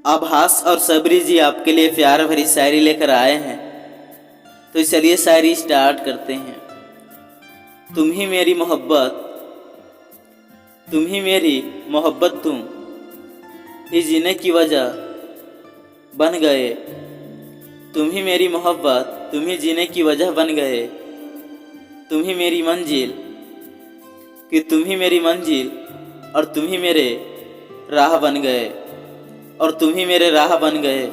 आभास और सबरी जी आपके लिए प्यार भरी शायरी लेकर आए हैं। तो चलिए शायरी स्टार्ट करते हैं। तुम ही मेरी मोहब्बत, तुम ही मेरी मोहब्बत, तुम ही जीने की वजह बन गए। तुम ही मेरी मोहब्बत, तुम ही जीने की वजह बन गए। तुम ही मेरी मंजिल, कि तुम ही मेरी मंजिल, और तुम ही मेरे राह बन गए, और तुम ही मेरे राह बन गए।